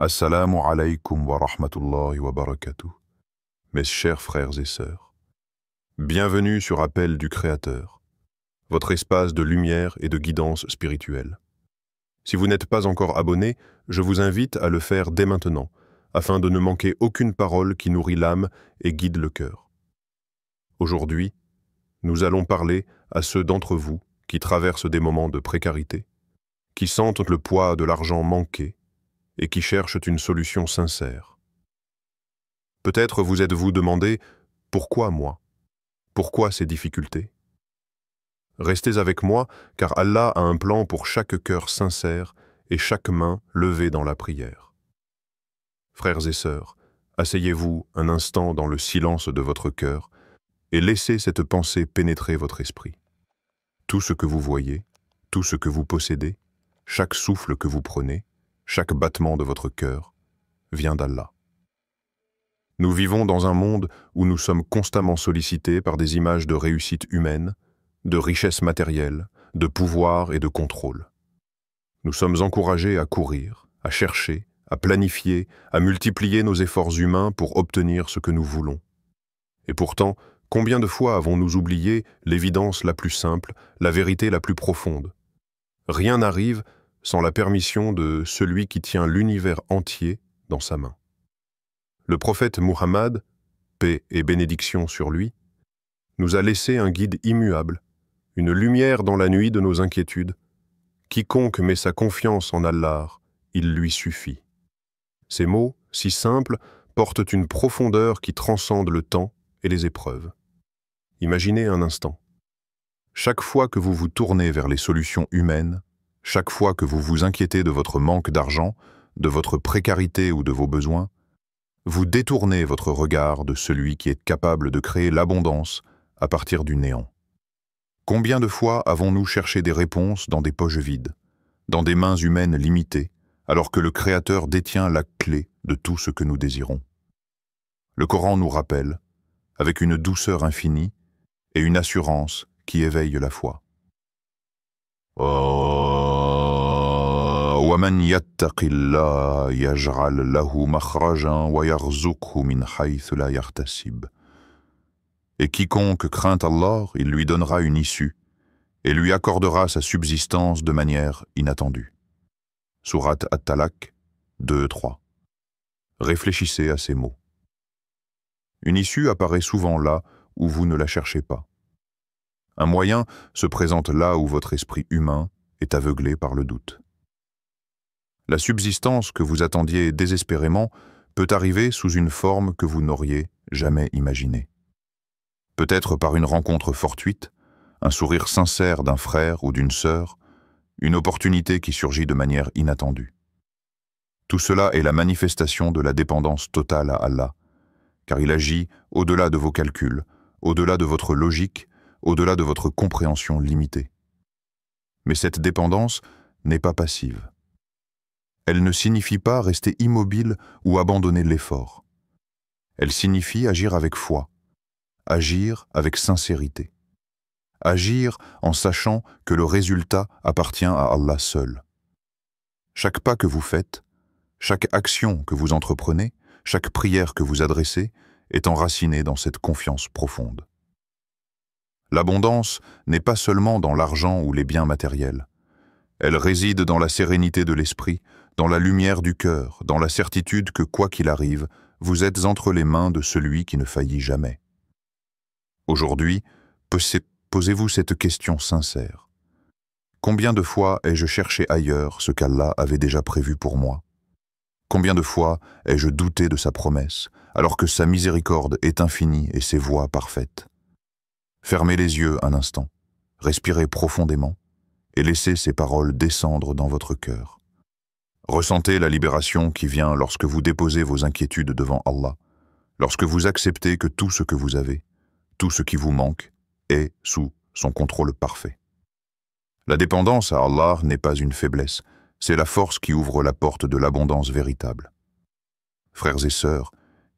Assalamu alaykum wa rahmatullahi wa barakatuh. Mes chers frères et sœurs, bienvenue sur Appel du Créateur, votre espace de lumière et de guidance spirituelle. Si vous n'êtes pas encore abonné, je vous invite à le faire dès maintenant, afin de ne manquer aucune parole qui nourrit l'âme et guide le cœur. Aujourd'hui, nous allons parler à ceux d'entre vous qui traversent des moments de précarité, qui sentent le poids de l'argent manqué et qui cherchent une solution sincère. Peut-être vous êtes-vous demandé « Pourquoi moi ? Pourquoi ces difficultés ?» Restez avec moi, car Allah a un plan pour chaque cœur sincère et chaque main levée dans la prière. Frères et sœurs, asseyez-vous un instant dans le silence de votre cœur et laissez cette pensée pénétrer votre esprit. Tout ce que vous voyez, tout ce que vous possédez, chaque souffle que vous prenez, chaque battement de votre cœur vient d'Allah. Nous vivons dans un monde où nous sommes constamment sollicités par des images de réussite humaine, de richesse matérielle, de pouvoir et de contrôle. Nous sommes encouragés à courir, à chercher, à planifier, à multiplier nos efforts humains pour obtenir ce que nous voulons. Et pourtant, combien de fois avons-nous oublié l'évidence la plus simple, la vérité la plus profonde? Rien n'arrive sans la permission de celui qui tient l'univers entier dans sa main. Le prophète Muhammad, paix et bénédiction sur lui, nous a laissé un guide immuable, une lumière dans la nuit de nos inquiétudes. Quiconque met sa confiance en Allah, il lui suffit. Ces mots, si simples, portent une profondeur qui transcende le temps et les épreuves. Imaginez un instant. Chaque fois que vous vous tournez vers les solutions humaines, chaque fois que vous vous inquiétez de votre manque d'argent, de votre précarité ou de vos besoins, vous détournez votre regard de celui qui est capable de créer l'abondance à partir du néant. Combien de fois avons-nous cherché des réponses dans des poches vides, dans des mains humaines limitées, alors que le Créateur détient la clé de tout ce que nous désirons? Le Coran nous rappelle, avec une douceur infinie et une assurance qui éveille la foi. وَمَنْ يَتَّقِ اللَّهَ يَجْعَلْ لَهُ مَخْرَجًا وَيَرْزُقْهُ مِنْ حَيْثُ لَا يَحْتَسِبُ. Et quiconque craint Allah, il lui donnera une issue et lui accordera sa subsistance de manière inattendue. Sourate At-Talaq 2-3. Réfléchissez à ces mots. Une issue apparaît souvent là où vous ne la cherchez pas. Un moyen se présente là où votre esprit humain est aveuglé par le doute. La subsistance que vous attendiez désespérément peut arriver sous une forme que vous n'auriez jamais imaginée. Peut-être par une rencontre fortuite, un sourire sincère d'un frère ou d'une sœur, une opportunité qui surgit de manière inattendue. Tout cela est la manifestation de la dépendance totale à Allah, car il agit au-delà de vos calculs, au-delà de votre logique, au-delà de votre compréhension limitée. Mais cette dépendance n'est pas passive. Elle ne signifie pas rester immobile ou abandonner l'effort. Elle signifie agir avec foi, agir avec sincérité, agir en sachant que le résultat appartient à Allah seul. Chaque pas que vous faites, chaque action que vous entreprenez, chaque prière que vous adressez est enracinée dans cette confiance profonde. L'abondance n'est pas seulement dans l'argent ou les biens matériels. Elle réside dans la sérénité de l'esprit, dans la lumière du cœur, dans la certitude que quoi qu'il arrive, vous êtes entre les mains de celui qui ne faillit jamais. Aujourd'hui, posez-vous cette question sincère. Combien de fois ai-je cherché ailleurs ce qu'Allah avait déjà prévu pour moi? Combien de fois ai-je douté de sa promesse, alors que sa miséricorde est infinie et ses voies parfaites? Fermez les yeux un instant, respirez profondément et laissez ces paroles descendre dans votre cœur. Ressentez la libération qui vient lorsque vous déposez vos inquiétudes devant Allah, lorsque vous acceptez que tout ce que vous avez, tout ce qui vous manque, est sous son contrôle parfait. La dépendance à Allah n'est pas une faiblesse, c'est la force qui ouvre la porte de l'abondance véritable. Frères et sœurs,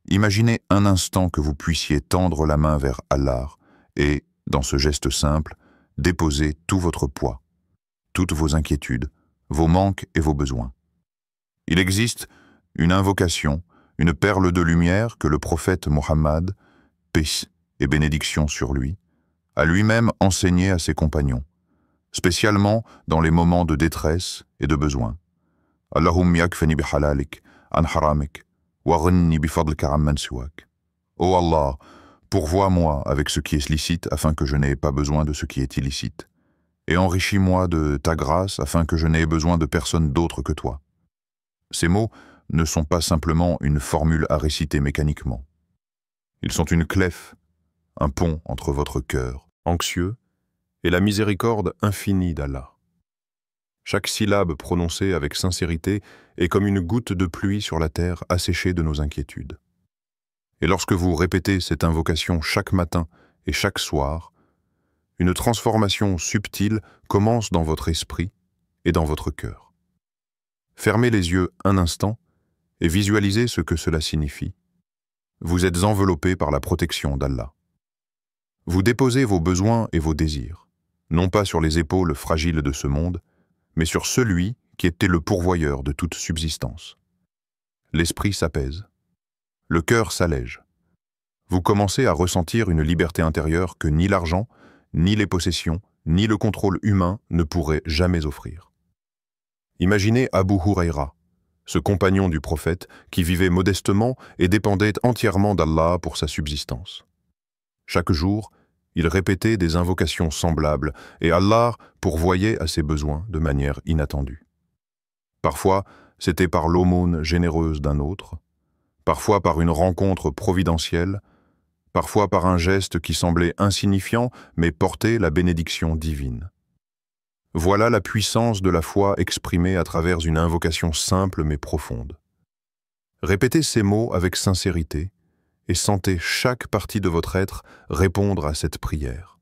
imaginez un instant que vous puissiez tendre la main vers Allah et, dans ce geste simple, déposer tout votre poids, toutes vos inquiétudes, vos manques et vos besoins. Il existe Une invocation, une perle de lumière que le prophète Mohammed, paix et bénédiction sur lui, a lui-même enseigné à ses compagnons, spécialement dans les moments de détresse et de besoin. Allahumma yakfini bihalalik, an haramik, wa ghanni bifadlika amman siwak. Ô Allah, pourvois-moi avec ce qui est licite afin que je n'ai pas besoin de ce qui est illicite, et enrichis-moi de ta grâce afin que je n'ai besoin de personne d'autre que toi. Ces mots ne sont pas simplement une formule à réciter mécaniquement. Ils sont une clef, un pont entre votre cœur anxieux et la miséricorde infinie d'Allah. Chaque syllabe prononcée avec sincérité est comme une goutte de pluie sur la terre asséchée de nos inquiétudes. Et lorsque vous répétez cette invocation chaque matin et chaque soir, une transformation subtile commence dans votre esprit et dans votre cœur. Fermez les yeux un instant et visualisez ce que cela signifie. Vous êtes enveloppé par la protection d'Allah. Vous déposez vos besoins et vos désirs, non pas sur les épaules fragiles de ce monde, mais sur celui qui était le pourvoyeur de toute subsistance. L'esprit s'apaise. Le cœur s'allège. Vous commencez à ressentir une liberté intérieure que ni l'argent, ni les possessions, ni le contrôle humain ne pourraient jamais offrir. Imaginez Abu Huraïra, ce compagnon du prophète qui vivait modestement et dépendait entièrement d'Allah pour sa subsistance. Chaque jour, il répétait des invocations semblables et Allah pourvoyait à ses besoins de manière inattendue. Parfois, c'était par l'aumône généreuse d'un autre, parfois par une rencontre providentielle, parfois par un geste qui semblait insignifiant mais portait la bénédiction divine. Voilà la puissance de la foi exprimée à travers une invocation simple mais profonde. Répétez ces mots avec sincérité et sentez chaque partie de votre être répondre à cette prière.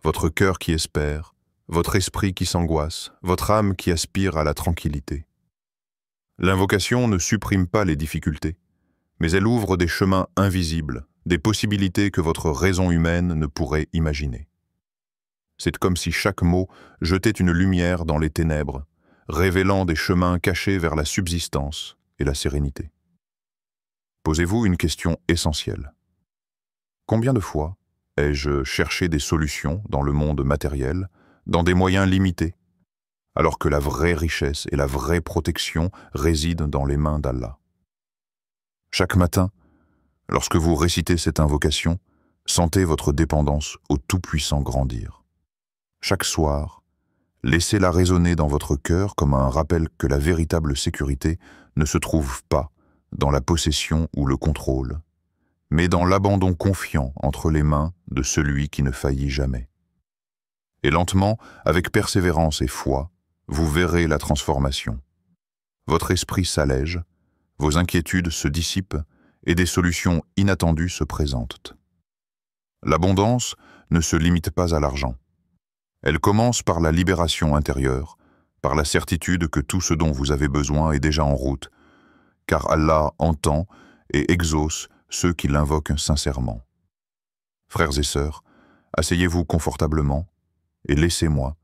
Votre cœur qui espère, votre esprit qui s'angoisse, votre âme qui aspire à la tranquillité. L'invocation ne supprime pas les difficultés, mais elle ouvre des chemins invisibles, des possibilités que votre raison humaine ne pourrait imaginer. C'est comme si chaque mot jetait une lumière dans les ténèbres, révélant des chemins cachés vers la subsistance et la sérénité. Posez-vous une question essentielle. Combien de fois ai-je cherché des solutions dans le monde matériel, dans des moyens limités, alors que la vraie richesse et la vraie protection résident dans les mains d'Allah? Chaque matin, lorsque vous récitez cette invocation, sentez votre dépendance au Tout-Puissant grandir. Chaque soir, laissez-la résonner dans votre cœur comme un rappel que la véritable sécurité ne se trouve pas dans la possession ou le contrôle, mais dans l'abandon confiant entre les mains de celui qui ne faillit jamais. Et lentement, avec persévérance et foi, vous verrez la transformation. Votre esprit s'allège, vos inquiétudes se dissipent et des solutions inattendues se présentent. L'abondance ne se limite pas à l'argent. Elle commence par la libération intérieure, par la certitude que tout ce dont vous avez besoin est déjà en route, car Allah entend et exauce ceux qui l'invoquent sincèrement. Frères et sœurs, asseyez-vous confortablement et laissez-moi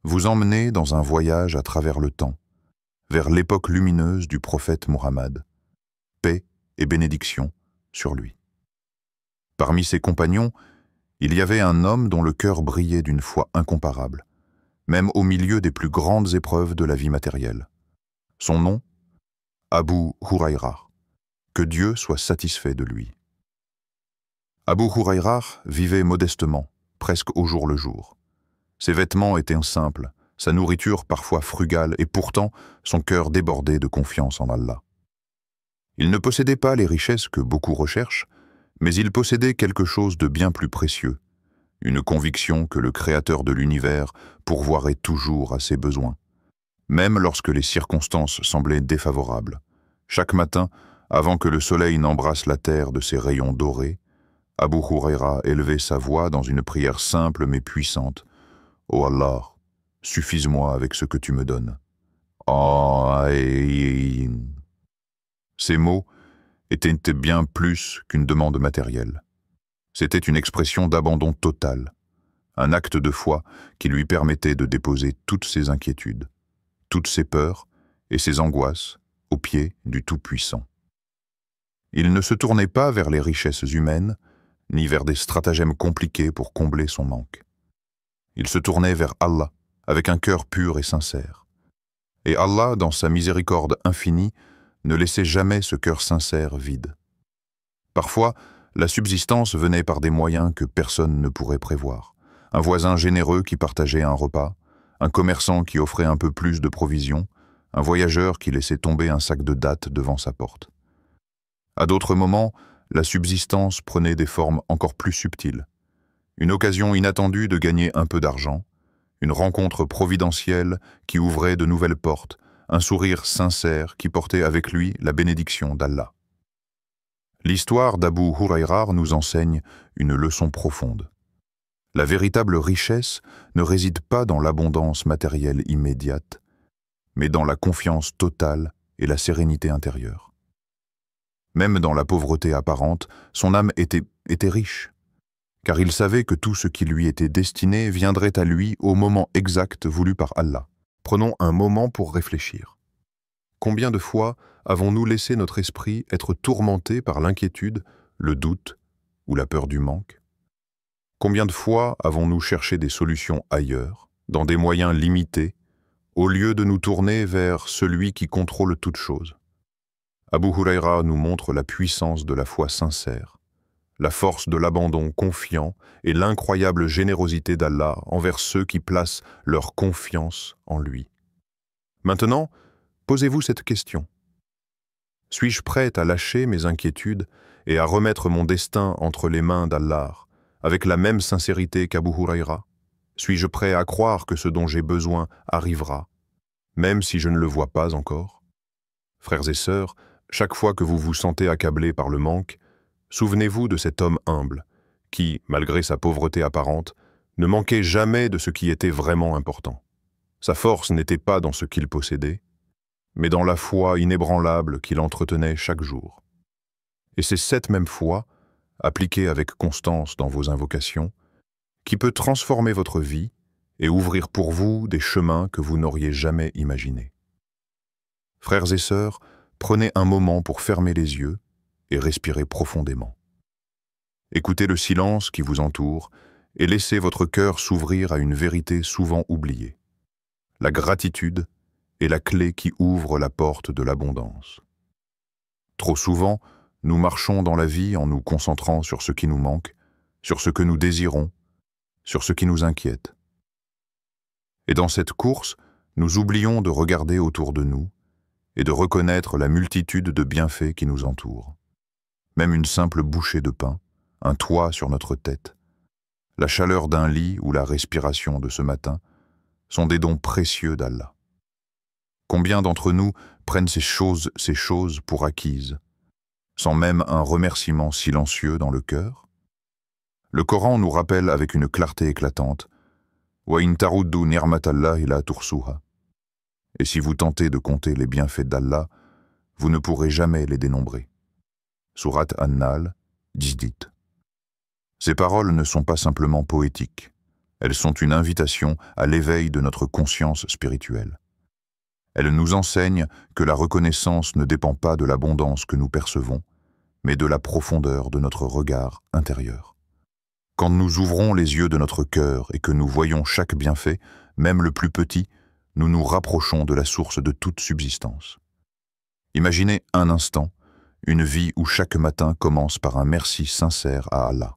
vous emmener dans un voyage à travers le temps, vers l'époque lumineuse du prophète Mohammed. Paix et bénédiction sur lui. Parmi ses compagnons, il y avait un homme dont le cœur brillait d'une foi incomparable, même au milieu des plus grandes épreuves de la vie matérielle. Son nom, Abu Huraïra. Que Dieu soit satisfait de lui. Abu Huraïra vivait modestement, presque au jour le jour. Ses vêtements étaient simples, sa nourriture parfois frugale, et pourtant son cœur débordait de confiance en Allah. Il ne possédait pas les richesses que beaucoup recherchent, mais il possédait quelque chose de bien plus précieux, une conviction que le Créateur de l'univers pourvoirait toujours à ses besoins, même lorsque les circonstances semblaient défavorables. Chaque matin, avant que le soleil n'embrasse la terre de ses rayons dorés, Abu Huraïra élevait sa voix dans une prière simple mais puissante. « Ô Allah, suffise-moi avec ce que tu me donnes. » Ces mots étaient bien plus qu'une demande matérielle. C'était une expression d'abandon total, un acte de foi qui lui permettait de déposer toutes ses inquiétudes, toutes ses peurs et ses angoisses aux pieds du Tout-Puissant. Il ne se tournait pas vers les richesses humaines, ni vers des stratagèmes compliqués pour combler son manque. Il se tournait vers Allah, avec un cœur pur et sincère. Et Allah, dans sa miséricorde infinie, ne laissait jamais ce cœur sincère vide. Parfois, la subsistance venait par des moyens que personne ne pourrait prévoir. Un voisin généreux qui partageait un repas, un commerçant qui offrait un peu plus de provisions, un voyageur qui laissait tomber un sac de dattes devant sa porte. À d'autres moments, la subsistance prenait des formes encore plus subtiles. Une occasion inattendue de gagner un peu d'argent, une rencontre providentielle qui ouvrait de nouvelles portes, un sourire sincère qui portait avec lui la bénédiction d'Allah. L'histoire d'Abu Hurayra nous enseigne une leçon profonde. La véritable richesse ne réside pas dans l'abondance matérielle immédiate, mais dans la confiance totale et la sérénité intérieure. Même dans la pauvreté apparente, son âme était riche, car il savait que tout ce qui lui était destiné viendrait à lui au moment exact voulu par Allah. Prenons un moment pour réfléchir. Combien de fois avons-nous laissé notre esprit être tourmenté par l'inquiétude, le doute ou la peur du manque? Combien de fois avons-nous cherché des solutions ailleurs, dans des moyens limités, au lieu de nous tourner vers celui qui contrôle toutes choses? Abu Hurayra nous montre la puissance de la foi sincère, la force de l'abandon confiant et l'incroyable générosité d'Allah envers ceux qui placent leur confiance en lui. Maintenant, posez-vous cette question. Suis-je prêt à lâcher mes inquiétudes et à remettre mon destin entre les mains d'Allah, avec la même sincérité qu'Abu Hurayra? Suis-je prêt à croire que ce dont j'ai besoin arrivera, même si je ne le vois pas encore? Frères et sœurs, chaque fois que vous vous sentez accablés par le manque, souvenez-vous de cet homme humble, qui, malgré sa pauvreté apparente, ne manquait jamais de ce qui était vraiment important. Sa force n'était pas dans ce qu'il possédait, mais dans la foi inébranlable qu'il entretenait chaque jour. Et c'est cette même foi, appliquée avec constance dans vos invocations, qui peut transformer votre vie et ouvrir pour vous des chemins que vous n'auriez jamais imaginés. Frères et sœurs, prenez un moment pour fermer les yeux et respirer profondément. Écoutez le silence qui vous entoure et laissez votre cœur s'ouvrir à une vérité souvent oubliée. La gratitude est la clé qui ouvre la porte de l'abondance. Trop souvent, nous marchons dans la vie en nous concentrant sur ce qui nous manque, sur ce que nous désirons, sur ce qui nous inquiète. Et dans cette course, nous oublions de regarder autour de nous et de reconnaître la multitude de bienfaits qui nous entourent. Même une simple bouchée de pain, un toit sur notre tête, la chaleur d'un lit ou la respiration de ce matin sont des dons précieux d'Allah. Combien d'entre nous prennent ces choses pour acquises, sans même un remerciement silencieux dans le cœur? Le Coran nous rappelle avec une clarté éclatante « Wa in taruddu ni'matallahi la tursuha » et si vous tentez de compter les bienfaits d'Allah, vous ne pourrez jamais les dénombrer. Sourate An-Nahl, 10. Ces paroles ne sont pas simplement poétiques, elles sont une invitation à l'éveil de notre conscience spirituelle. Elles nous enseignent que la reconnaissance ne dépend pas de l'abondance que nous percevons, mais de la profondeur de notre regard intérieur. Quand nous ouvrons les yeux de notre cœur et que nous voyons chaque bienfait, même le plus petit, nous nous rapprochons de la source de toute subsistance. Imaginez un instant une vie où chaque matin commence par un merci sincère à Allah.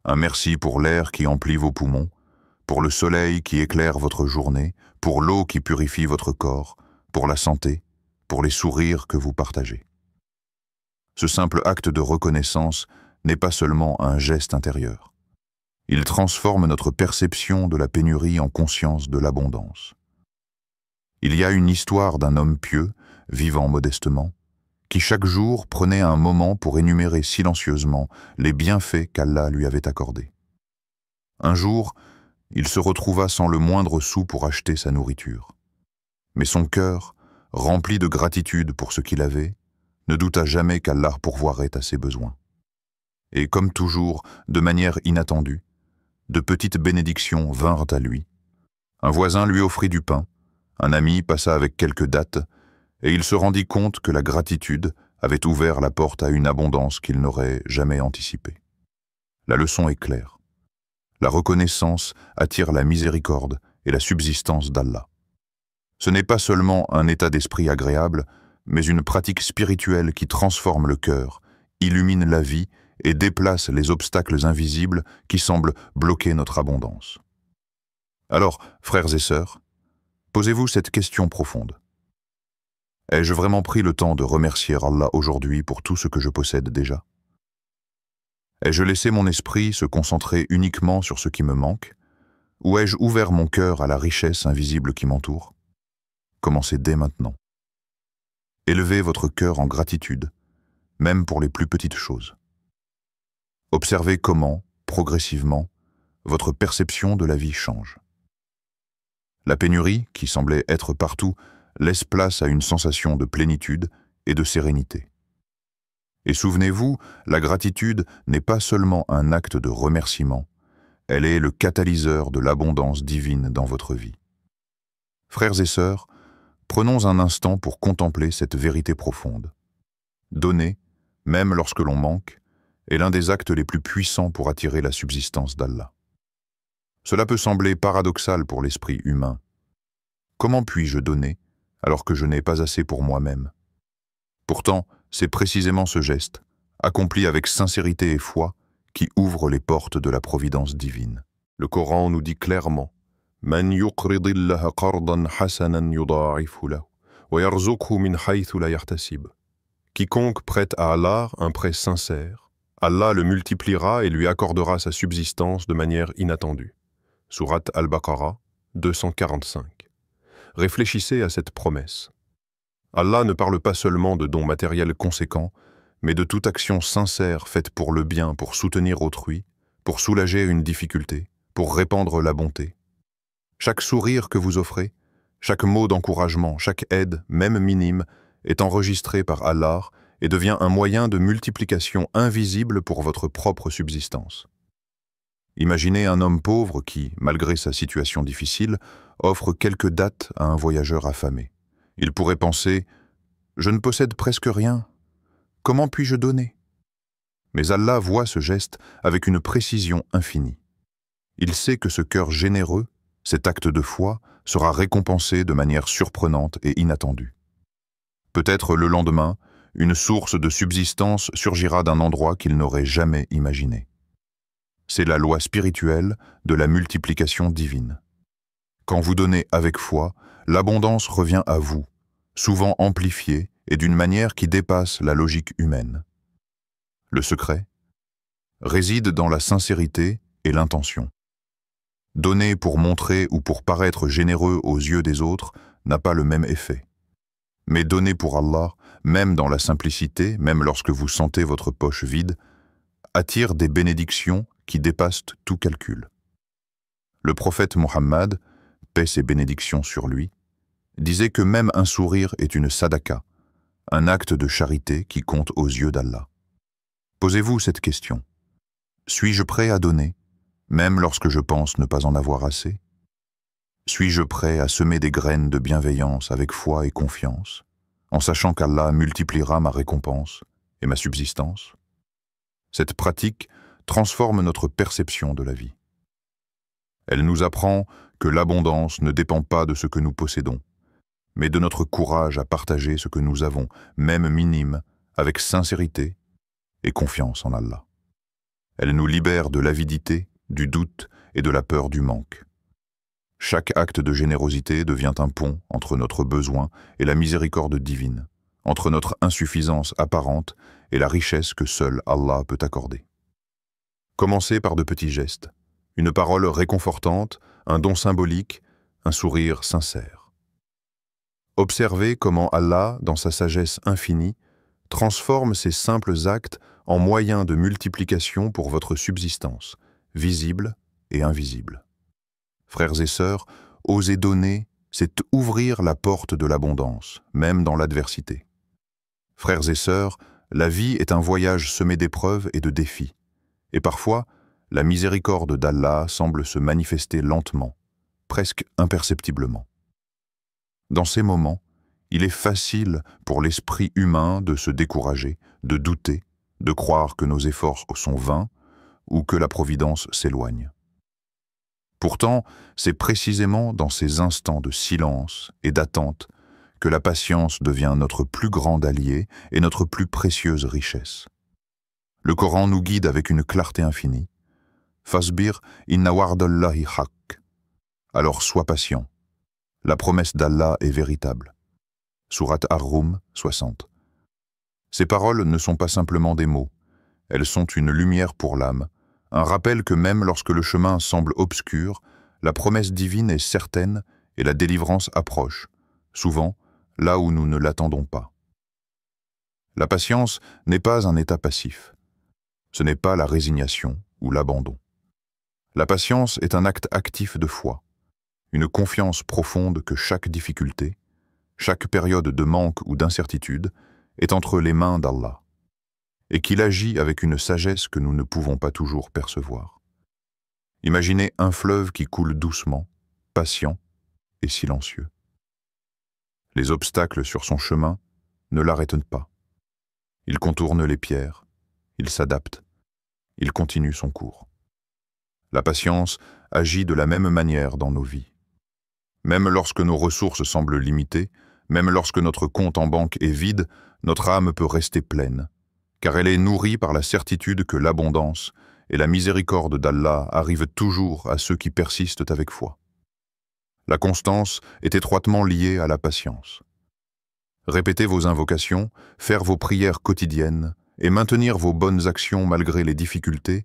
Un merci pour l'air qui emplit vos poumons, pour le soleil qui éclaire votre journée, pour l'eau qui purifie votre corps, pour la santé, pour les sourires que vous partagez. Ce simple acte de reconnaissance n'est pas seulement un geste intérieur. Il transforme notre perception de la pénurie en conscience de l'abondance. Il y a une histoire d'un homme pieux, vivant modestement, qui chaque jour prenait un moment pour énumérer silencieusement les bienfaits qu'Allah lui avait accordés. Un jour, il se retrouva sans le moindre sou pour acheter sa nourriture. Mais son cœur, rempli de gratitude pour ce qu'il avait, ne douta jamais qu'Allah pourvoirait à ses besoins. Et comme toujours, de manière inattendue, de petites bénédictions vinrent à lui. Un voisin lui offrit du pain, un ami passa avec quelques dattes, et il se rendit compte que la gratitude avait ouvert la porte à une abondance qu'il n'aurait jamais anticipée. La leçon est claire. La reconnaissance attire la miséricorde et la subsistance d'Allah. Ce n'est pas seulement un état d'esprit agréable, mais une pratique spirituelle qui transforme le cœur, illumine la vie et déplace les obstacles invisibles qui semblent bloquer notre abondance. Alors, frères et sœurs, posez-vous cette question profonde. Ai-je vraiment pris le temps de remercier Allah aujourd'hui pour tout ce que je possède déjà? Ai-je laissé mon esprit se concentrer uniquement sur ce qui me manque? Ou ai-je ouvert mon cœur à la richesse invisible qui m'entoure? Commencez dès maintenant. Élevez votre cœur en gratitude, même pour les plus petites choses. Observez comment, progressivement, votre perception de la vie change. La pénurie, qui semblait être partout, laisse place à une sensation de plénitude et de sérénité. Et souvenez-vous, la gratitude n'est pas seulement un acte de remerciement, elle est le catalyseur de l'abondance divine dans votre vie. Frères et sœurs, prenons un instant pour contempler cette vérité profonde. Donner, même lorsque l'on manque, est l'un des actes les plus puissants pour attirer la subsistance d'Allah. Cela peut sembler paradoxal pour l'esprit humain. Comment puis-je donner alors que je n'ai pas assez pour moi-même? Pourtant, c'est précisément ce geste, accompli avec sincérité et foi, qui ouvre les portes de la providence divine. Le Coran nous dit clairement « Man yuqridillaha qardan hasanan yuda'ifhu lahu, wa yarzuqhu min haythu la yahtasib » Quiconque prête à Allah un prêt sincère, Allah le multipliera et lui accordera sa subsistance de manière inattendue. Sourate Al-Baqarah 245. Réfléchissez à cette promesse. Allah ne parle pas seulement de dons matériels conséquents, mais de toute action sincère faite pour le bien, pour soutenir autrui, pour soulager une difficulté, pour répandre la bonté. Chaque sourire que vous offrez, chaque mot d'encouragement, chaque aide, même minime, est enregistré par Allah et devient un moyen de multiplication invisible pour votre propre subsistance. Imaginez un homme pauvre qui, malgré sa situation difficile, offre quelques dattes à un voyageur affamé. Il pourrait penser « Je ne possède presque rien. Comment puis-je donner ?» Mais Allah voit ce geste avec une précision infinie. Il sait que ce cœur généreux, cet acte de foi, sera récompensé de manière surprenante et inattendue. Peut-être le lendemain, une source de subsistance surgira d'un endroit qu'il n'aurait jamais imaginé. C'est la loi spirituelle de la multiplication divine. Quand vous donnez avec foi, l'abondance revient à vous, souvent amplifiée et d'une manière qui dépasse la logique humaine. Le secret réside dans la sincérité et l'intention. Donner pour montrer ou pour paraître généreux aux yeux des autres n'a pas le même effet. Mais donner pour Allah, même dans la simplicité, même lorsque vous sentez votre poche vide, attire des bénédictions qui dépassent tout calcul. Le prophète Mohammed, paix et bénédictions sur lui, disait que même un sourire est une sadaqa, un acte de charité qui compte aux yeux d'Allah. Posez-vous cette question. Suis-je prêt à donner, même lorsque je pense ne pas en avoir assez? Suis-je prêt à semer des graines de bienveillance avec foi et confiance, en sachant qu'Allah multipliera ma récompense et ma subsistance? Cette pratique transforme notre perception de la vie. Elle nous apprend que l'abondance ne dépend pas de ce que nous possédons, mais de notre courage à partager ce que nous avons, même minime, avec sincérité et confiance en Allah. Elle nous libère de l'avidité, du doute et de la peur du manque. Chaque acte de générosité devient un pont entre notre besoin et la miséricorde divine, entre notre insuffisance apparente et la richesse que seul Allah peut accorder. Commencez par de petits gestes, une parole réconfortante, un don symbolique, un sourire sincère. Observez comment Allah, dans sa sagesse infinie, transforme ces simples actes en moyens de multiplication pour votre subsistance, visible et invisible. Frères et sœurs, oser donner, c'est ouvrir la porte de l'abondance, même dans l'adversité. Frères et sœurs, la vie est un voyage semé d'épreuves et de défis. Et parfois, la miséricorde d'Allah semble se manifester lentement, presque imperceptiblement. Dans ces moments, il est facile pour l'esprit humain de se décourager, de douter, de croire que nos efforts sont vains ou que la providence s'éloigne. Pourtant, c'est précisément dans ces instants de silence et d'attente que la patience devient notre plus grand allié et notre plus précieuse richesse. Le Coran nous guide avec une clarté infinie. Fasbir inna wa'dallahi haqq. Alors sois patient. La promesse d'Allah est véritable. Sourate Ar-Rum 60. Ces paroles ne sont pas simplement des mots. Elles sont une lumière pour l'âme, un rappel que même lorsque le chemin semble obscur, la promesse divine est certaine et la délivrance approche, souvent là où nous ne l'attendons pas. La patience n'est pas un état passif. Ce n'est pas la résignation ou l'abandon. La patience est un acte actif de foi, une confiance profonde que chaque difficulté, chaque période de manque ou d'incertitude est entre les mains d'Allah, et qu'il agit avec une sagesse que nous ne pouvons pas toujours percevoir. Imaginez un fleuve qui coule doucement, patient et silencieux. Les obstacles sur son chemin ne l'arrêtent pas. Il contourne les pierres, il s'adapte, il continue son cours. La patience agit de la même manière dans nos vies. Même lorsque nos ressources semblent limitées, même lorsque notre compte en banque est vide, notre âme peut rester pleine, car elle est nourrie par la certitude que l'abondance et la miséricorde d'Allah arrivent toujours à ceux qui persistent avec foi. La constance est étroitement liée à la patience. Répéter vos invocations, faire vos prières quotidiennes et maintenir vos bonnes actions malgré les difficultés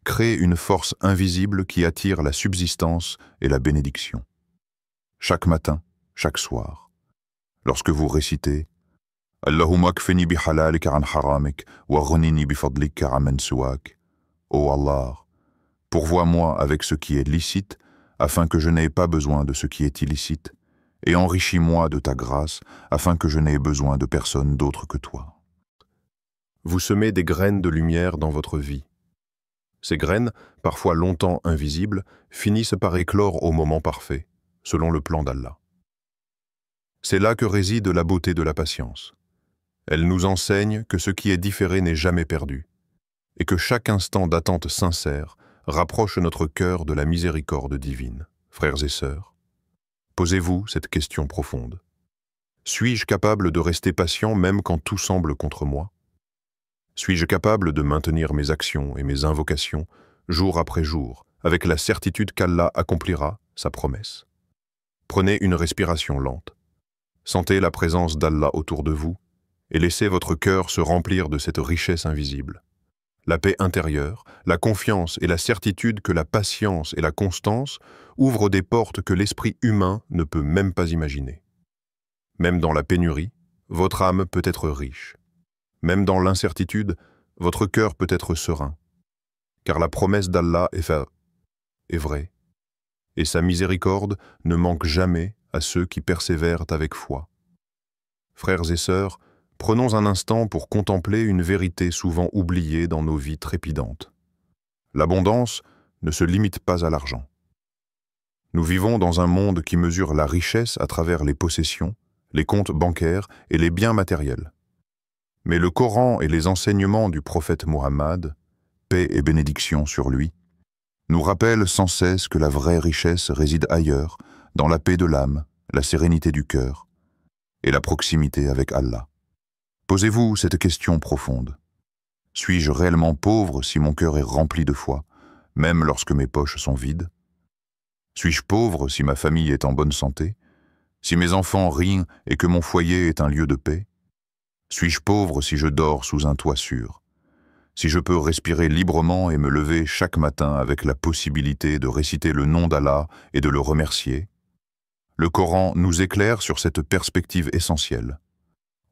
crée une force invisible qui attire la subsistance et la bénédiction. Chaque matin, chaque soir, lorsque vous récitez « Allahumma kfini bi halalika an haramik wa ghnini bi fadlika amman suwak » Ô Allah, pourvois-moi avec ce qui est licite, afin que je n'aie pas besoin de ce qui est illicite, et enrichis-moi de ta grâce, afin que je n'aie besoin de personne d'autre que toi. Vous semez des graines de lumière dans votre vie. Ces graines, parfois longtemps invisibles, finissent par éclore au moment parfait, selon le plan d'Allah. C'est là que réside la beauté de la patience. Elle nous enseigne que ce qui est différé n'est jamais perdu, et que chaque instant d'attente sincère rapproche notre cœur de la miséricorde divine. Frères et sœurs, posez-vous cette question profonde. Suis-je capable de rester patient même quand tout semble contre moi? Suis-je capable de maintenir mes actions et mes invocations jour après jour, avec la certitude qu'Allah accomplira sa promesse? Prenez une respiration lente. Sentez la présence d'Allah autour de vous et laissez votre cœur se remplir de cette richesse invisible. La paix intérieure, la confiance et la certitude que la patience et la constance ouvrent des portes que l'esprit humain ne peut même pas imaginer. Même dans la pénurie, votre âme peut être riche. Même dans l'incertitude, votre cœur peut être serein. Car la promesse d'Allah est vraie, et sa miséricorde ne manque jamais à ceux qui persévèrent avec foi. Frères et sœurs, prenons un instant pour contempler une vérité souvent oubliée dans nos vies trépidantes. L'abondance ne se limite pas à l'argent. Nous vivons dans un monde qui mesure la richesse à travers les possessions, les comptes bancaires et les biens matériels. Mais le Coran et les enseignements du prophète Mohammed, paix et bénédiction sur lui, nous rappellent sans cesse que la vraie richesse réside ailleurs, dans la paix de l'âme, la sérénité du cœur et la proximité avec Allah. Posez-vous cette question profonde. Suis-je réellement pauvre si mon cœur est rempli de foi, même lorsque mes poches sont vides? Suis-je pauvre si ma famille est en bonne santé, si mes enfants rient et que mon foyer est un lieu de paix? Suis-je pauvre si je dors sous un toit sûr, si je peux respirer librement et me lever chaque matin avec la possibilité de réciter le nom d'Allah et de le remercier? Le Coran nous éclaire sur cette perspective essentielle.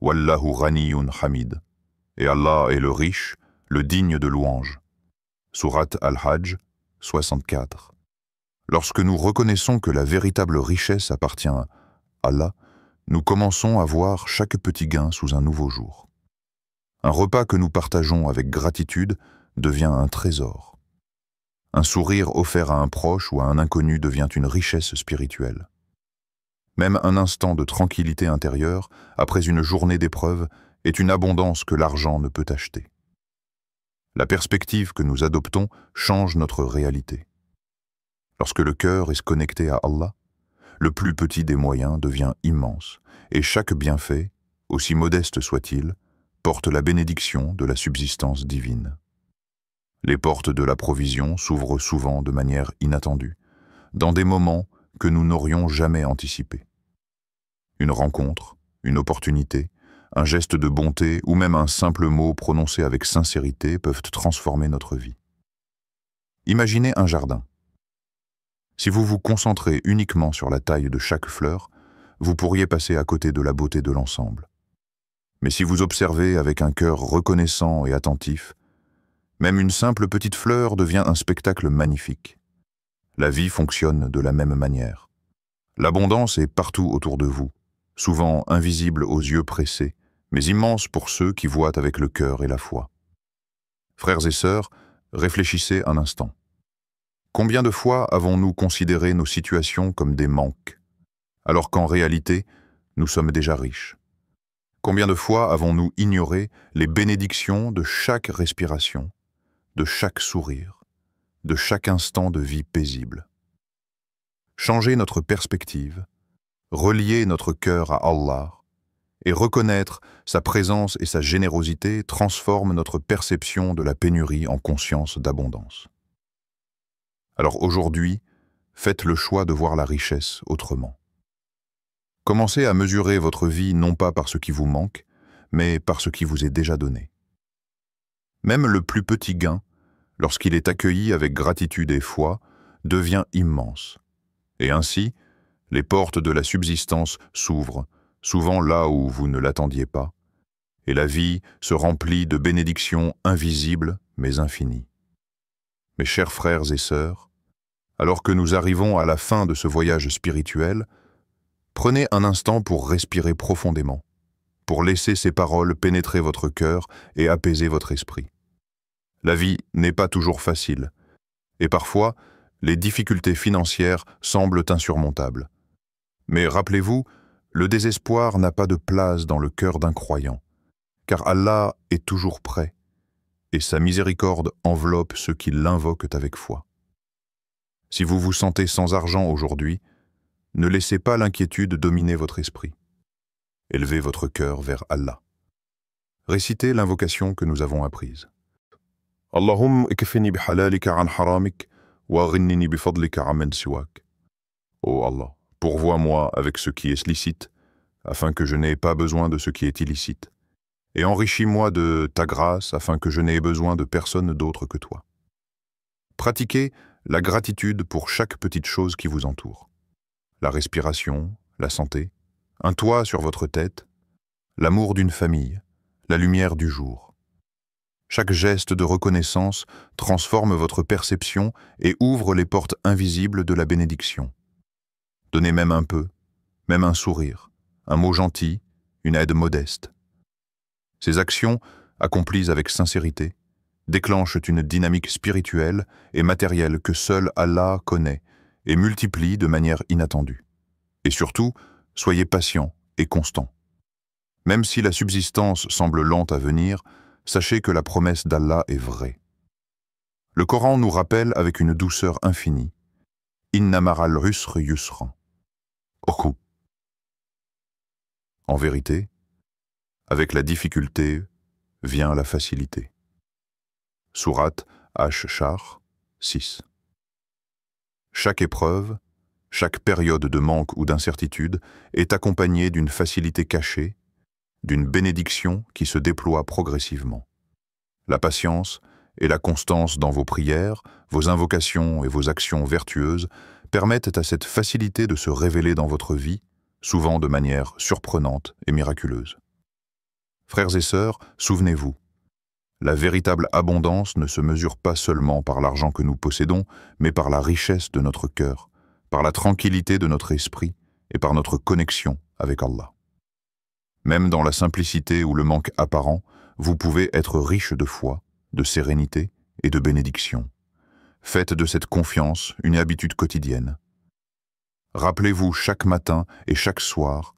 Wallahu ghaniyun hamid. Et Allah est le riche, le digne de louange. Sourate Al-Hajj 64. Lorsque nous reconnaissons que la véritable richesse appartient à Allah, nous commençons à voir chaque petit gain sous un nouveau jour. Un repas que nous partageons avec gratitude devient un trésor. Un sourire offert à un proche ou à un inconnu devient une richesse spirituelle. Même un instant de tranquillité intérieure, après une journée d'épreuve, est une abondance que l'argent ne peut acheter. La perspective que nous adoptons change notre réalité. Lorsque le cœur est connecté à Allah, le plus petit des moyens devient immense, et chaque bienfait, aussi modeste soit-il, porte la bénédiction de la subsistance divine. Les portes de la provision s'ouvrent souvent de manière inattendue, dans des moments que nous n'aurions jamais anticipés. Une rencontre, une opportunité, un geste de bonté ou même un simple mot prononcé avec sincérité peuvent transformer notre vie. Imaginez un jardin. Si vous vous concentrez uniquement sur la taille de chaque fleur, vous pourriez passer à côté de la beauté de l'ensemble. Mais si vous observez avec un cœur reconnaissant et attentif, même une simple petite fleur devient un spectacle magnifique. La vie fonctionne de la même manière. L'abondance est partout autour de vous, souvent invisible aux yeux pressés, mais immense pour ceux qui voient avec le cœur et la foi. Frères et sœurs, réfléchissez un instant. Combien de fois avons-nous considéré nos situations comme des manques, alors qu'en réalité, nous sommes déjà riches? Combien de fois avons-nous ignoré les bénédictions de chaque respiration, de chaque sourire, de chaque instant de vie paisible? Changer notre perspective, relier notre cœur à Allah et reconnaître sa présence et sa générosité transforme notre perception de la pénurie en conscience d'abondance. Alors aujourd'hui, faites le choix de voir la richesse autrement. Commencez à mesurer votre vie non pas par ce qui vous manque, mais par ce qui vous est déjà donné. Même le plus petit gain, lorsqu'il est accueilli avec gratitude et foi, devient immense. Et ainsi, les portes de la subsistance s'ouvrent, souvent là où vous ne l'attendiez pas, et la vie se remplit de bénédictions invisibles mais infinies. Mes chers frères et sœurs, alors que nous arrivons à la fin de ce voyage spirituel, prenez un instant pour respirer profondément, pour laisser ces paroles pénétrer votre cœur et apaiser votre esprit. La vie n'est pas toujours facile, et parfois, les difficultés financières semblent insurmontables. Mais rappelez-vous, le désespoir n'a pas de place dans le cœur d'un croyant, car Allah est toujours prêt, et sa miséricorde enveloppe ceux qui l'invoquent avec foi. Si vous vous sentez sans argent aujourd'hui, ne laissez pas l'inquiétude dominer votre esprit. Élevez votre cœur vers Allah. Récitez l'invocation que nous avons apprise. Allahumma ikfini bihalalika an haramik wa ghinnini bifadlika amman siwak. Ô Allah, pourvois-moi avec ce qui est licite, afin que je n'ai pas besoin de ce qui est illicite, et enrichis-moi de ta grâce, afin que je n'ai besoin de personne d'autre que toi. Pratiquez la gratitude pour chaque petite chose qui vous entoure. La respiration, la santé, un toit sur votre tête, l'amour d'une famille, la lumière du jour. Chaque geste de reconnaissance transforme votre perception et ouvre les portes invisibles de la bénédiction. Donnez même un peu, même un sourire, un mot gentil, une aide modeste. Ces actions, accomplies avec sincérité, déclenchent une dynamique spirituelle et matérielle que seul Allah connaît et multiplie de manière inattendue. Et surtout, soyez patient et constant. Même si la subsistance semble lente à venir, sachez que la promesse d'Allah est vraie. Le Coran nous rappelle avec une douceur infinie « Inna ma'al usri yusran » En vérité, avec la difficulté vient la facilité. Sourate Ash-Shar 6. Chaque épreuve, chaque période de manque ou d'incertitude est accompagnée d'une facilité cachée, d'une bénédiction qui se déploie progressivement. La patience et la constance dans vos prières, vos invocations et vos actions vertueuses permettent à cette facilité de se révéler dans votre vie, souvent de manière surprenante et miraculeuse. Frères et sœurs, souvenez-vous, la véritable abondance ne se mesure pas seulement par l'argent que nous possédons, mais par la richesse de notre cœur, par la tranquillité de notre esprit et par notre connexion avec Allah. Même dans la simplicité ou le manque apparent, vous pouvez être riche de foi, de sérénité et de bénédiction. Faites de cette confiance une habitude quotidienne. Rappelez-vous chaque matin et chaque soir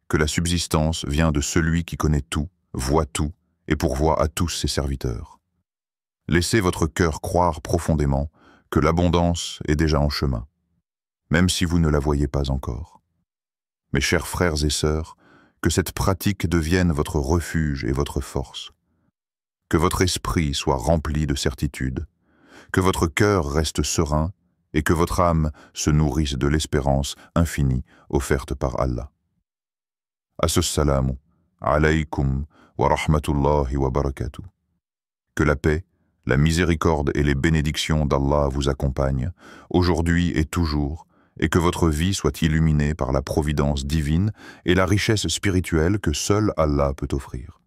que la subsistance vient de celui qui connaît tout, voit tout et pourvoit à tous ses serviteurs. Laissez votre cœur croire profondément que l'abondance est déjà en chemin, même si vous ne la voyez pas encore. Mes chers frères et sœurs, que cette pratique devienne votre refuge et votre force. Que votre esprit soit rempli de certitude, que votre cœur reste serein et que votre âme se nourrisse de l'espérance infinie offerte par Allah. Assalamu alaykum wa rahmatullahi wa barakatuh. Que la paix, la miséricorde et les bénédictions d'Allah vous accompagnent, aujourd'hui et toujours, et que votre vie soit illuminée par la providence divine et la richesse spirituelle que seul Allah peut offrir.